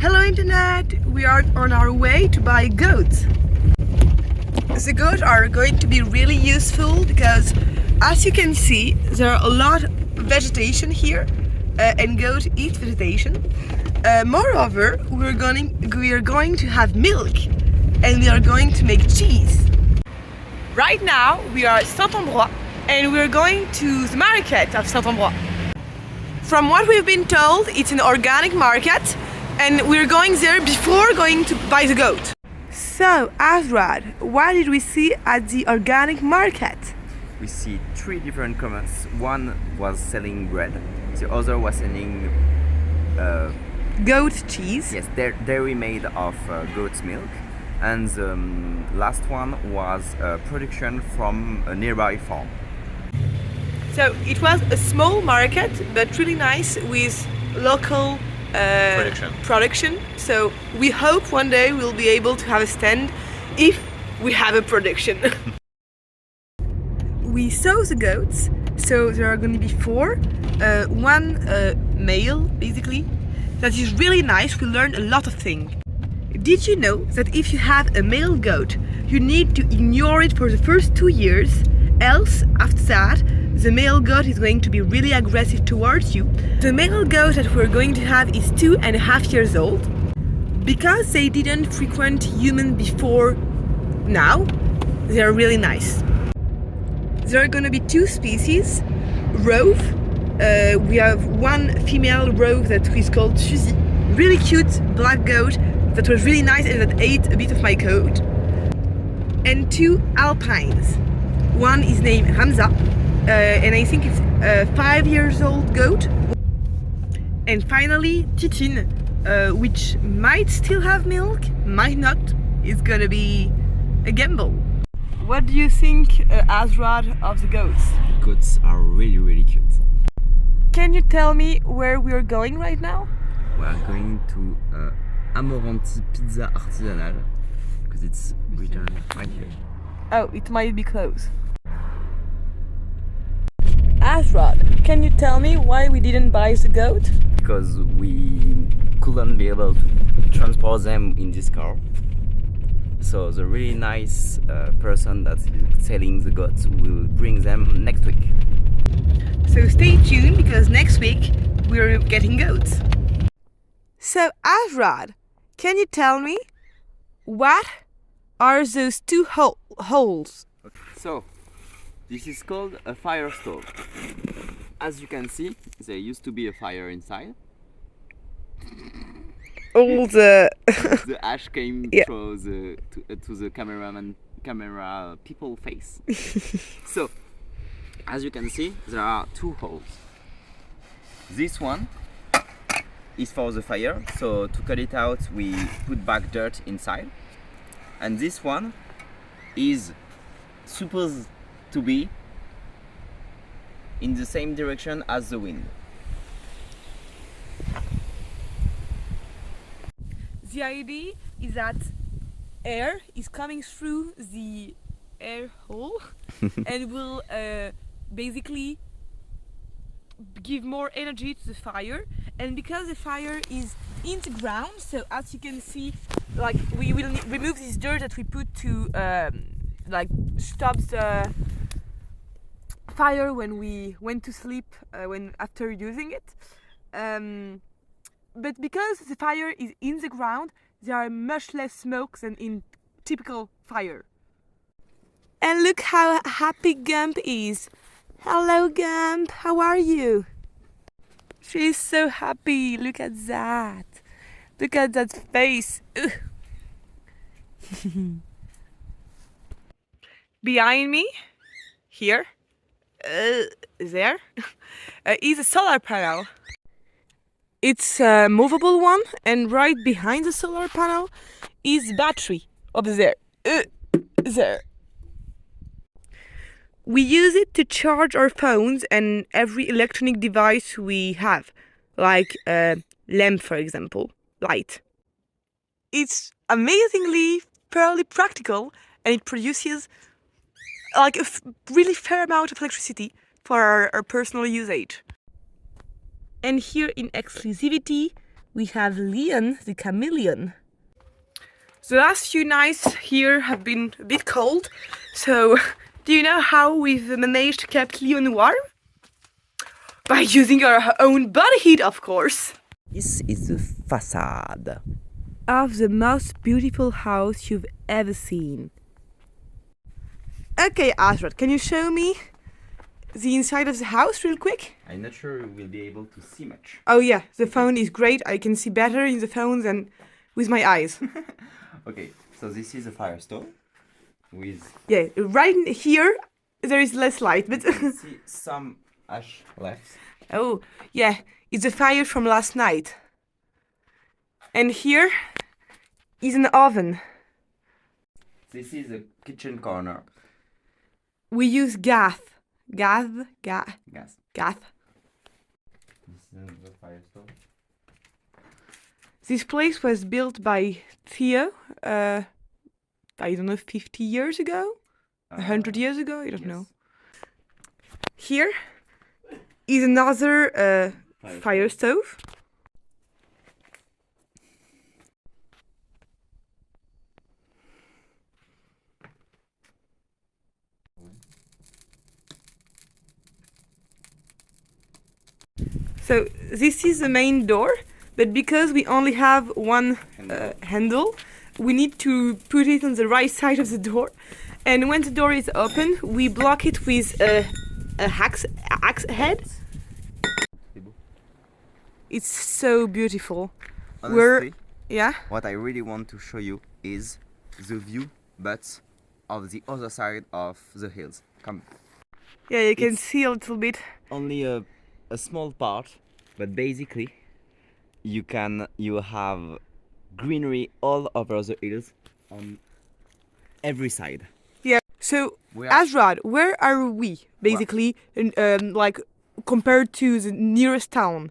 Hello Internet! We are on our way to buy goats. The goats are going to be really useful because, as you can see, there are a lot of vegetation here and goats eat vegetation. Moreover, we are going to have milk and we are going to make cheese. Right now we are at Saint-Ambrois and we are going to the market of Saint-Ambrois. From what we've been told, it's an organic market and we're going there before going to buy the goat. So, Azrod, what did we see at the organic market? We see three different commerces. One was selling bread, the other was selling goat cheese. Yes, dairy made of goat's milk, and the last one was production from a nearby farm. So it was a small market, but really nice with local production. So we hope one day we'll be able to have a stand if we have a production. We saw the goats, so there are going to be four. One male, basically. That is really nice. We learned a lot of things. Did you know that if you have a male goat, you need to ignore it for the first 2 years? Else, after that, the male goat is going to be really aggressive towards you. The male goat that we're going to have is 2.5 years old. Because they didn't frequent humans before now, they are really nice. There are going to be two species, rove. We have one female rove that is called Suzy, really cute black goat that was really nice and that ate a bit of my coat. And two alpines. One is named Hamza, and I think it's a 5 years old goat. And finally, Titine, which might still have milk, might not. It's gonna be a gamble. What do you think, Azrod, of the goats? Goats are really cute. Can you tell me where we are going right now? We are going to Amoranti Pizza Artisanal because it's written right here. Oh, it might be close. Azrod, can you tell me why we didn't buy the goat? Because we couldn't be able to transport them in this car. So the really nice person that's selling the goats will bring them next week. So stay tuned because next week we're getting goats. So Azrod, can you tell me what are those two holes? So this is called a fire stove. As you can see, there used to be a fire inside. All the the ash came through to the camera people face. So as you can see, there are two holes. This one is for the fire, so to cut it out we put back dirt inside, and this one is supposed to be in the same direction as the wind. The idea is that air is coming through the air hole and will basically give more energy to the fire. And because the fire is in the ground, so as you can see, like we will remove this dirt that we put to like stop the fire when we went to sleep after using it. But because the fire is in the ground, there are much less smoke than in typical fire. And look how happy Gump is. Hello Gump, how are you? She's so happy, look at that. Look at that face. Behind me, here, there, is a solar panel. It's a movable one, and right behind the solar panel is battery over there. There. We use it to charge our phones and every electronic device we have, like a lamp, for example, light. It's amazingly fairly practical, and it produces like a really fair amount of electricity for our personal usage. And here in exclusivity, we have Leon the chameleon. The last few nights here have been a bit cold, so do you know how we've managed to keep Leon warm? By using our own body heat, of course. This is the facade Of the most beautiful house you've ever seen. Okay, Azrod, can you show me the inside of the house real quick? I'm not sure you will be able to see much. Oh yeah, the phone is great. I can see better in the phone than with my eyes. Okay, so this is a fire stove with... Yeah, right here there is less light, but... You can see some ash left. Oh, yeah, it's a fire from last night. And here is an oven. This is a kitchen corner. We use gas. Gas. Gas. This is the fire stove. This place was built by Theo, I don't know, 50 years ago? 100 years ago? I don't know. Here is another fire stove. So this is the main door, but because we only have one handle, we need to put it on the right side of the door. And when the door is open, we block it with a axe head. It's so beautiful. Honestly, yeah. what I really want to show you is the view, but of the other side of the hills. Come. Yeah, you can see a little bit. Only a small part, but basically you have greenery all over the hills on every side. Yeah. So Azrod, where are we basically? Like compared to the nearest town?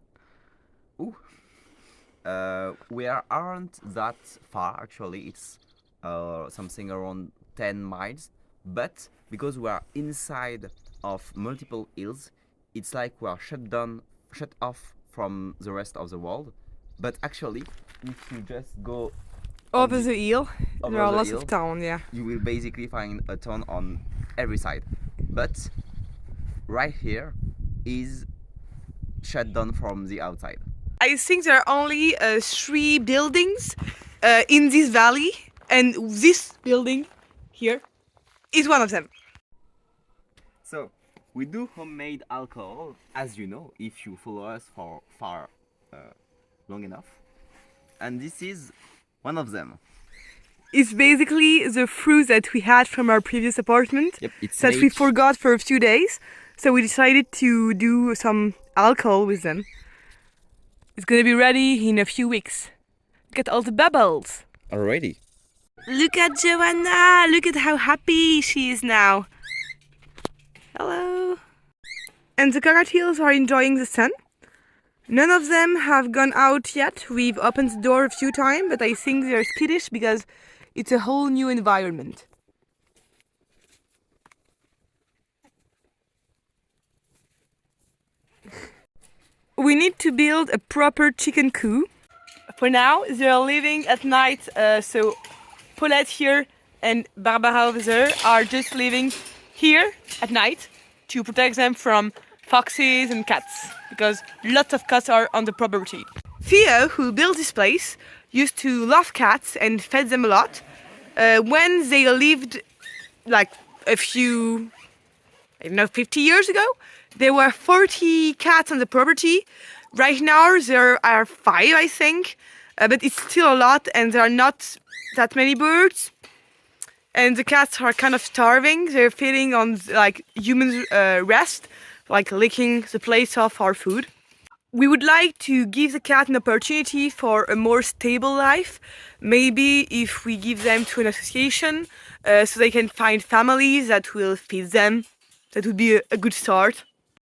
We aren't that far actually. It's something around 10 miles, but because we are inside of multiple hills, it's like we are shut off from the rest of the world. But actually, if you just go over the hill, there are lots hill, of towns, yeah. You will basically find a town on every side. But right here is shut down from the outside. I think there are only 3 buildings in this valley, and this building here is one of them. So we do homemade alcohol, as you know, if you follow us for long enough. And this is one of them. It's basically the fruit that we had from our previous apartment. Yep, it's that we forgot for a few days. So we decided to do some alcohol with them. It's gonna be ready in a few weeks. Look at all the bubbles. Already. Look at Joanna! Look at how happy she is now. Hello. And the cockatiels are enjoying the sun. None of them have gone out yet. We've opened the door a few times, but I think they're skittish because it's a whole new environment. We need to build a proper chicken coop. For now, they're living at night, so Paulette here and Barbara over there are just living here at night to protect them from foxes and cats, because lots of cats are on the property. Theo, who built this place, used to love cats and fed them a lot. When they lived like a few, I don't know, 50 years ago, there were 40 cats on the property. Right now there are 5, I think, but it's still a lot and there are not that many birds. And the cats are kind of starving. They're feeding on like human rest, like licking the plates of our food. We would like to give the cat an opportunity for a more stable life. Maybe if we give them to an association so they can find families that will feed them, that would be a good start.